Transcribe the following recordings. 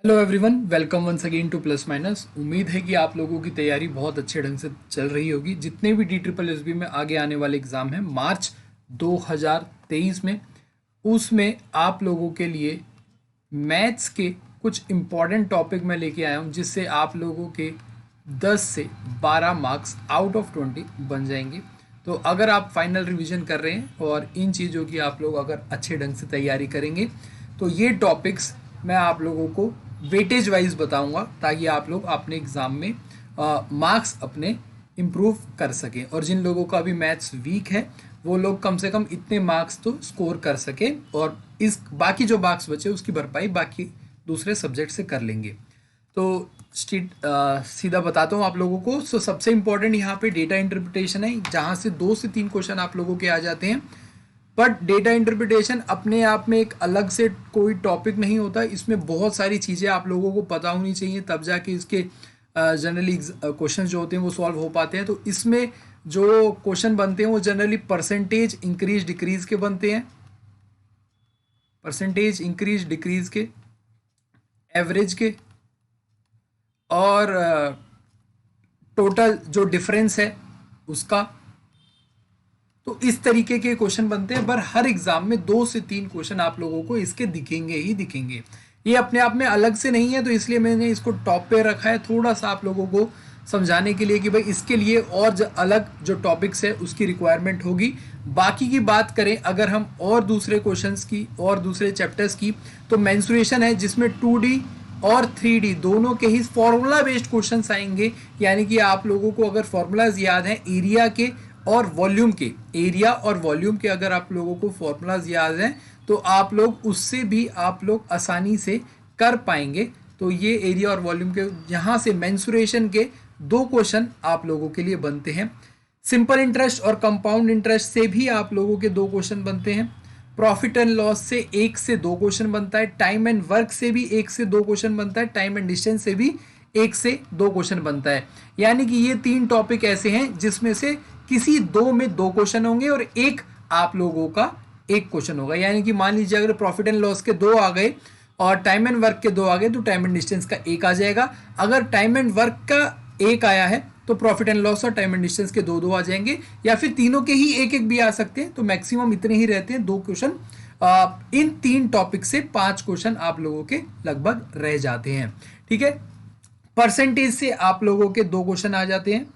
Hello everyone, welcome once again to plus minus. उम्मीद है कि आप लोगों की तैयारी बहुत अच्छे ढंग से चल रही होगी। जितने भी डी ट्रिपल एस बी में आगे आने वाले एग्ज़ाम हैं मार्च 2023 में, उसमें आप लोगों के लिए मैथ्स के कुछ इम्पॉर्टेंट टॉपिक मैं लेके आया हूँ, जिससे आप लोगों के 10 से 12 मार्क्स आउट ऑफ 20 बन जाएंगे। तो अगर आप फाइनल रिवीजन कर रहे हैं और इन चीज़ों की आप लोग अगर अच्छे ढंग से तैयारी करेंगे तो ये टॉपिक्स मैं आप लोगों को वेटेज वाइज बताऊंगा, ताकि आप लोग अपने एग्ज़ाम में मार्क्स अपने इम्प्रूव कर सकें। और जिन लोगों का अभी मैथ्स वीक है वो लोग कम से कम इतने मार्क्स तो स्कोर कर सकें, और इस बाकी जो मार्क्स बचे उसकी भरपाई बाकी दूसरे सब्जेक्ट से कर लेंगे। तो सीधा बताता हूँ आप लोगों को। सबसे इंपॉर्टेंट यहाँ पे डेटा इंटरप्रिटेशन है, जहाँ से 2 से 3 क्वेश्चन आप लोगों के आ जाते हैं। बट डेटा इंटरप्रिटेशन अपने आप में एक अलग से कोई टॉपिक नहीं होता, इसमें बहुत सारी चीज़ें आप लोगों को पता होनी चाहिए, तब जाके इसके जनरली क्वेश्चन जो होते हैं वो सॉल्व हो पाते हैं। तो इसमें जो क्वेश्चन बनते हैं वो जनरली परसेंटेज इंक्रीज डिक्रीज के बनते हैं, परसेंटेज इंक्रीज डिक्रीज के, एवरेज के, और टोटल जो डिफरेंस है उसका। तो इस तरीके के क्वेश्चन बनते हैं, पर हर एग्जाम में 2 से 3 क्वेश्चन आप लोगों को इसके दिखेंगे ही दिखेंगे। ये अपने आप में अलग से नहीं है, तो इसलिए मैंने इसको टॉप पे रखा है, थोड़ा सा आप लोगों को समझाने के लिए कि भाई इसके लिए और अलग जो टॉपिक्स है उसकी रिक्वायरमेंट होगी। बाकी की बात करें अगर हम और दूसरे क्वेश्चंस की और दूसरे चैप्टर्स की, तो मेंसुरेशन है जिसमें 2D और 3D दोनों के ही फॉर्मूला बेस्ड क्वेश्चंस आएंगे। यानी कि आप लोगों को अगर फॉर्मूलाज याद हैं एरिया के और वॉल्यूम के, एरिया और वॉल्यूम के अगर आप लोगों को फॉर्मूलाज याद हैं तो आप लोग उससे भी आप लोग आसानी से कर पाएंगे। तो ये एरिया और वॉल्यूम के यहाँ से मेंसुरेशन के 2 क्वेश्चन आप लोगों के लिए बनते हैं। सिंपल इंटरेस्ट और कंपाउंड इंटरेस्ट से भी आप लोगों के 2 क्वेश्चन बनते हैं। प्रॉफिट एंड लॉस से 1 से 2 क्वेश्चन बनता है। टाइम एंड वर्क से भी 1 से 2 क्वेश्चन बनता है। टाइम एंड डिस्टेंस से भी 1 से 2 क्वेश्चन बनता है। यानी कि ये 3 टॉपिक ऐसे हैं जिसमें से किसी 2 में 2 क्वेश्चन होंगे और एक आप लोगों का 1 क्वेश्चन होगा। यानी कि मान लीजिए अगर प्रॉफिट एंड लॉस के 2 आ गए और टाइम एंड वर्क के 2 आ गए तो टाइम एंड डिस्टेंस का 1 आ जाएगा। अगर टाइम एंड वर्क का 1 आया है तो प्रॉफिट एंड लॉस और टाइम एंड डिस्टेंस के 2 आ जाएंगे, या फिर तीनों के ही 1 भी आ सकते हैं। तो मैक्सिमम इतने ही रहते हैं 2 क्वेश्चन। इन 3 टॉपिक से 5 क्वेश्चन आप लोगों के लगभग रह जाते हैं। ठीक है, परसेंटेज से आप लोगों के 2 क्वेश्चन आ जाते हैं,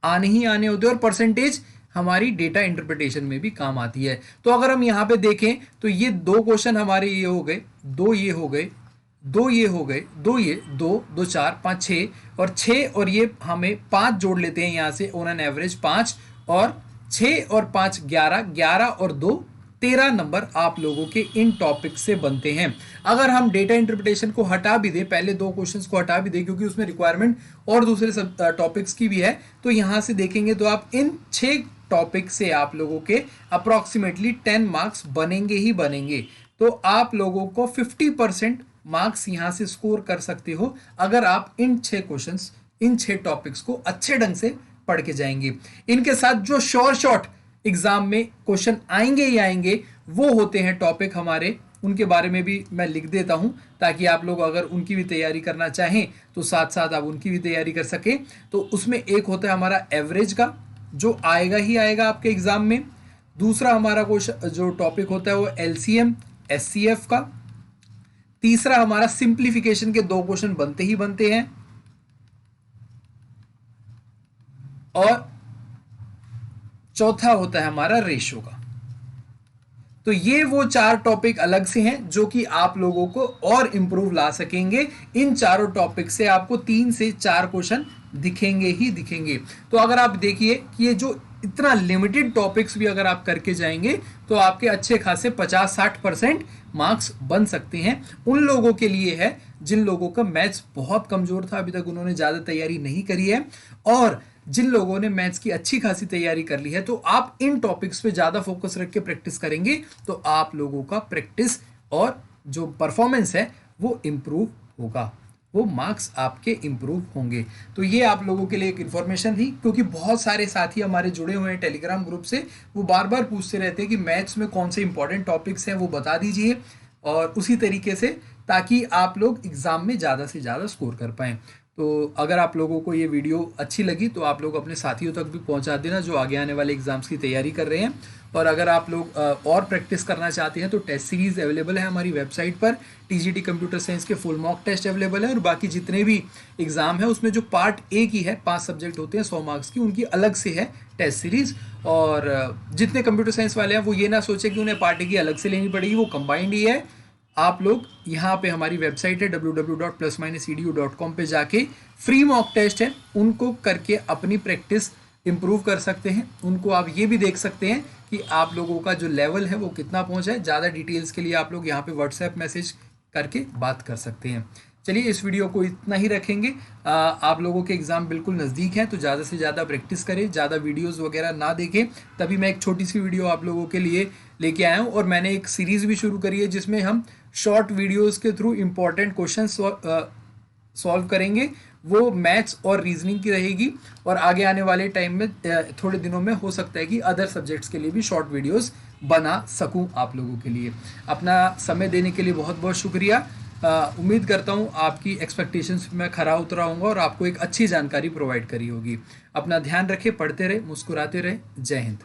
आने ही आने होते हैं, और परसेंटेज हमारी डेटा इंटरप्रिटेशन में भी काम आती है। तो अगर हम यहाँ पे देखें तो ये 2 क्वेश्चन हमारे ये हो गए, 2 ये हो गए, 2 ये हो गए, 2 ये, 2 2 4 5 6, और 6 और ये हमें 5 जोड़ लेते हैं यहाँ से ऑन एन एवरेज 5, और 6 और 5 11, 11 और 2 13 नंबर आप लोगों के इन टॉपिक से बनते हैं। अगर हम डेटा इंटरप्रिटेशन को हटा भी दें, पहले 2 क्वेश्चंस को हटा भी दें क्योंकि उसमें रिक्वायरमेंट और दूसरे सब टॉपिक्स की भी है, तो यहाँ से देखेंगे तो आप इन 6 टॉपिक से आप लोगों के अप्रॉक्सीमेटली 10 मार्क्स बनेंगे ही बनेंगे। तो आप लोगों को 50% मार्क्स यहाँ से स्कोर कर सकते हो अगर आप इन 6 क्वेश्चंस, इन 6 टॉपिक्स को अच्छे ढंग से पढ़ के जाएंगे। इनके साथ जो शॉर्ट एग्जाम में क्वेश्चन आएंगे ही आएंगे वो होते हैं टॉपिक हमारे, उनके बारे में भी मैं लिख देता हूं ताकि आप लोग अगर उनकी भी तैयारी करना चाहें तो साथ साथ आप उनकी भी तैयारी कर सकें। तो उसमें एक होता है हमारा एवरेज का, जो आएगा ही आएगा आपके एग्जाम में। दूसरा हमारा क्वेश्चन जो टॉपिक होता है वो एलसीएम एचसीएफ का। तीसरा हमारा सिंप्लीफिकेशन के 2 क्वेश्चन बनते ही बनते हैं, और चौथा होता है हमारा रेशो का। तो ये वो 4 टॉपिक अलग से हैं जो कि आप लोगों को और इंप्रूव ला सकेंगे। इन चारों टॉपिक से आपको 3 से 4 क्वेश्चन दिखेंगे ही दिखेंगे। तो अगर आप देखिए कि ये जो इतना लिमिटेड टॉपिक्स भी अगर आप करके जाएंगे तो आपके अच्छे खासे 50-60% मार्क्स बन सकते हैं। उन लोगों के लिए है जिन लोगों का मैथ्स बहुत कमजोर था, अभी तक उन्होंने ज़्यादा तैयारी नहीं करी है, और जिन लोगों ने मैथ्स की अच्छी खासी तैयारी कर ली है। तो आप इन टॉपिक्स पे ज़्यादा फोकस रख के प्रैक्टिस करेंगे तो आप लोगों का प्रैक्टिस और जो परफॉर्मेंस है वो इम्प्रूव होगा, वो मार्क्स आपके इम्प्रूव होंगे। तो ये आप लोगों के लिए एक इन्फॉर्मेशन थी, क्योंकि बहुत सारे साथी हमारे जुड़े हुए हैं टेलीग्राम ग्रुप से, वो बार बार पूछते रहते हैं कि मैथ्स में कौन से इंपॉर्टेंट टॉपिक्स हैं वो बता दीजिए। और उसी तरीके से ताकि आप लोग एग्ज़ाम में ज़्यादा से ज़्यादा स्कोर कर पाएँ। तो अगर आप लोगों को ये वीडियो अच्छी लगी तो आप लोग अपने साथियों तक भी पहुंचा देना जो आगे आने वाले एग्ज़ाम्स की तैयारी कर रहे हैं। और अगर आप लोग और प्रैक्टिस करना चाहते हैं तो टेस्ट सीरीज़ अवेलेबल है हमारी वेबसाइट पर। टीजीटी कंप्यूटर साइंस के फुल मॉक टेस्ट अवेलेबल है और बाकी जितने भी एग्ज़ाम है उसमें जो पार्ट ए की है 5 सब्जेक्ट होते हैं 100 मार्क्स की, उनकी अलग से है टेस्ट सीरीज़। और जितने कंप्यूटर साइंस वाले हैं वो ये ना सोचे कि उन्हें पार्ट ए की अलग से लेनी पड़ेगी, वो कंबाइंड ही है। आप लोग यहाँ पे हमारी वेबसाइट है www.plus-edu.com पे जाके फ्री मॉक टेस्ट है उनको करके अपनी प्रैक्टिस इंप्रूव कर सकते हैं। उनको आप ये भी देख सकते हैं कि आप लोगों का जो लेवल है वो कितना पहुंचा है। ज़्यादा डिटेल्स के लिए आप लोग यहाँ पे व्हाट्सएप मैसेज करके बात कर सकते हैं। चलिए इस वीडियो को इतना ही रखेंगे। आप लोगों के एग्ज़ाम बिल्कुल नज़दीक हैं तो ज़्यादा से ज़्यादा प्रैक्टिस करें, ज़्यादा वीडियोस वगैरह ना देखें। तभी मैं एक छोटी सी वीडियो आप लोगों के लिए लेके आया हूँ और मैंने एक सीरीज़ भी शुरू करी है जिसमें हम शॉर्ट वीडियोस के थ्रू इम्पॉर्टेंट क्वेश्चन सॉल्व करेंगे। वो मैथ्स और रीजनिंग की रहेगी और आगे आने वाले टाइम में थोड़े दिनों में हो सकता है कि अदर सब्जेक्ट्स के लिए भी शॉर्ट वीडियोस बना सकूं आप लोगों के लिए। अपना समय देने के लिए बहुत बहुत शुक्रिया। उम्मीद करता हूं आपकी एक्सपेक्टेशंस में खरा उतराऊंगा और आपको एक अच्छी जानकारी प्रोवाइड करी होगी। अपना ध्यान रखें, पढ़ते रहे, मुस्कुराते रहे। जय हिंद।